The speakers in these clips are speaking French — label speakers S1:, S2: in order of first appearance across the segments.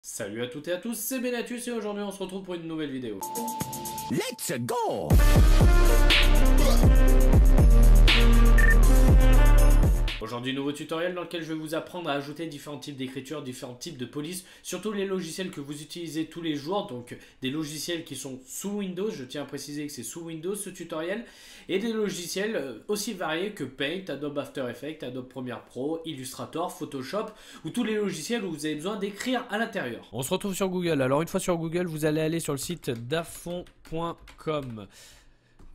S1: Salut à toutes et à tous, c'est Benatus et aujourd'hui on se retrouve pour une nouvelle vidéo.
S2: Let's go!
S1: Aujourd'hui, nouveau tutoriel dans lequel je vais vous apprendre à ajouter différents types d'écriture, différents types de police, surtout les logiciels que vous utilisez tous les jours, donc des logiciels qui sont sous Windows, je tiens à préciser que c'est sous Windows ce tutoriel, et des logiciels aussi variés que Paint, Adobe After Effects, Adobe Premiere Pro, Illustrator, Photoshop, ou tous les logiciels où vous avez besoin d'écrire à l'intérieur. On se retrouve sur Google, alors une fois sur Google, vous allez aller sur le site dafont.com.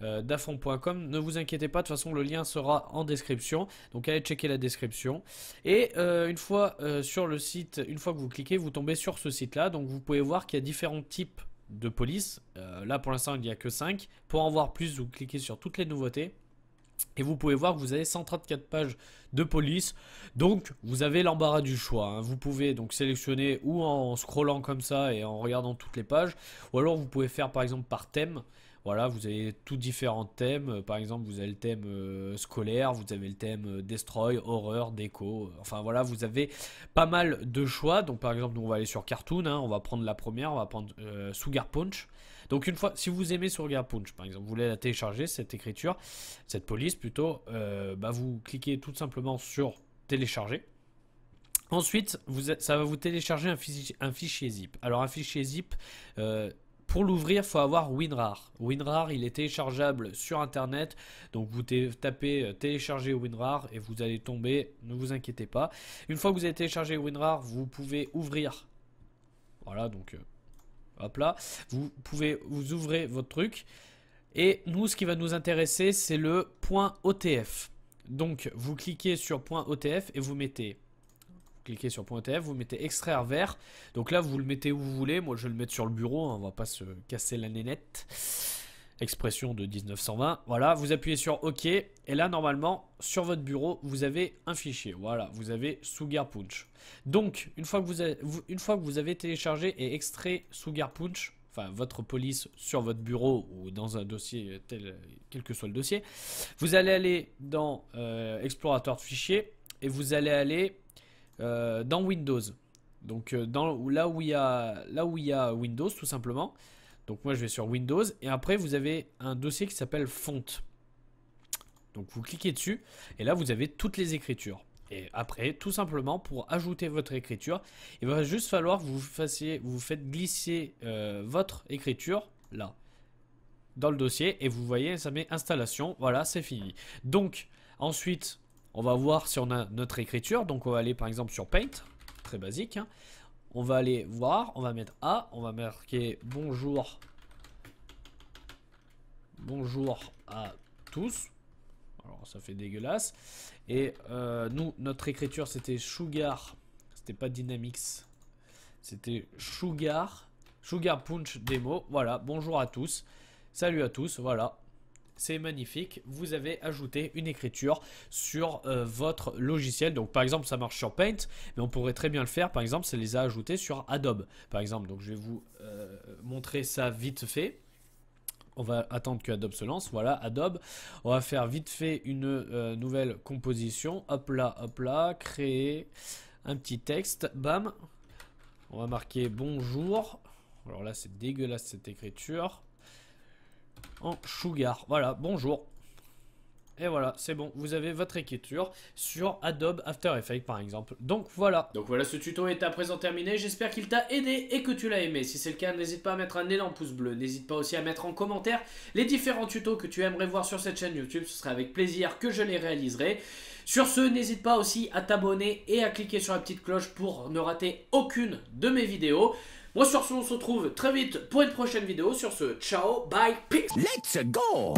S1: Dafont.com, ne vous inquiétez pas, de toute façon le lien sera en description, donc allez checker la description et une fois sur le site, une fois que vous cliquez, vous tombez sur ce site là, donc vous pouvez voir qu'il y a différents types de police. Là pour l'instant il n'y a que 5, pour en voir plus vous cliquez sur toutes les nouveautés et vous pouvez voir que vous avez 134 pages de police, donc vous avez l'embarras du choix, hein. Vous pouvez donc sélectionner ou en scrollant comme ça et en regardant toutes les pages, ou alors vous pouvez faire par exemple par thème. Voilà, vous avez tous différents thèmes. Par exemple, vous avez le thème scolaire, vous avez le thème destroy, horreur, déco. Enfin voilà, vous avez pas mal de choix. Donc par exemple, nous on va aller sur cartoon, hein. On va prendre la première, on va prendre Sugar Punch. Donc une fois, si vous aimez Sugar Punch, par exemple, vous voulez la télécharger, cette écriture, cette police plutôt, vous cliquez tout simplement sur télécharger. Ensuite, ça va vous télécharger un fichier zip. Alors un fichier zip... pour l'ouvrir, il faut avoir WinRAR. WinRAR, il est téléchargeable sur internet. Donc vous tapez télécharger WinRAR et vous allez tomber, ne vous inquiétez pas. Une fois que vous avez téléchargé WinRAR, vous pouvez ouvrir. Voilà, donc hop là. Vous ouvrez votre truc. Et nous, ce qui va nous intéresser, c'est le .otf. Donc vous cliquez sur .otf et vous mettez... Cliquez sur .otf, vous mettez extraire vers. Donc là, vous le mettez où vous voulez. Moi, je vais le mettre sur le bureau. Hein, on va pas se casser la nénette. Expression de 1920. Voilà, vous appuyez sur OK. Et là, normalement, sur votre bureau, vous avez un fichier. Voilà, vous avez Sugar Punch. Donc, une fois que vous avez téléchargé et extrait Sugar Punch, enfin votre police sur votre bureau ou dans un dossier, quel que soit le dossier, vous allez aller dans explorateur de fichiers et vous allez aller dans Windows, donc là où il y a Windows tout simplement. Donc moi je vais sur Windows et après vous avez un dossier qui s'appelle Font. Donc vous cliquez dessus et là vous avez toutes les écritures. Et après tout simplement pour ajouter votre écriture, il va juste falloir que vous faites glisser votre écriture là dans le dossier et vous voyez ça met installation. Voilà, c'est fini. Donc ensuite on va voir si on a notre écriture. Donc on va aller par exemple sur Paint, très basique, hein. On va aller voir, on va mettre A, on va marquer bonjour à tous. Alors ça fait dégueulasse. Et nous, notre écriture c'était Sugar, c'était pas Dynamics, c'était Sugar Punch Demo. Voilà, bonjour à tous, salut à tous, voilà. C'est magnifique, vous avez ajouté une écriture sur votre logiciel. Donc par exemple ça marche sur Paint, mais on pourrait très bien le faire, par exemple, ça les a ajoutés sur Adobe. Par exemple, donc je vais vous montrer ça vite fait. On va attendre que Adobe se lance, voilà Adobe. On va faire vite fait une nouvelle composition. Hop là, créer un petit texte, bam. On va marquer bonjour. Alors là c'est dégueulasse cette écriture. En Sugar, voilà, bonjour. Et voilà, c'est bon, vous avez votre écriture sur Adobe After Effects par exemple. Donc voilà. Donc voilà, ce tuto est à présent terminé. J'espère qu'il t'a aidé et que tu l'as aimé. Si c'est le cas, n'hésite pas à mettre un énorme pouce bleu. N'hésite pas aussi à mettre en commentaire les différents tutos que tu aimerais voir sur cette chaîne YouTube. Ce sera avec plaisir que je les réaliserai. Sur ce, n'hésite pas aussi à t'abonner et à cliquer sur la petite cloche pour ne rater aucune de mes vidéos. Moi sur ce, on se retrouve très vite pour une prochaine vidéo. Sur ce, ciao, bye, peace.
S2: Let's go!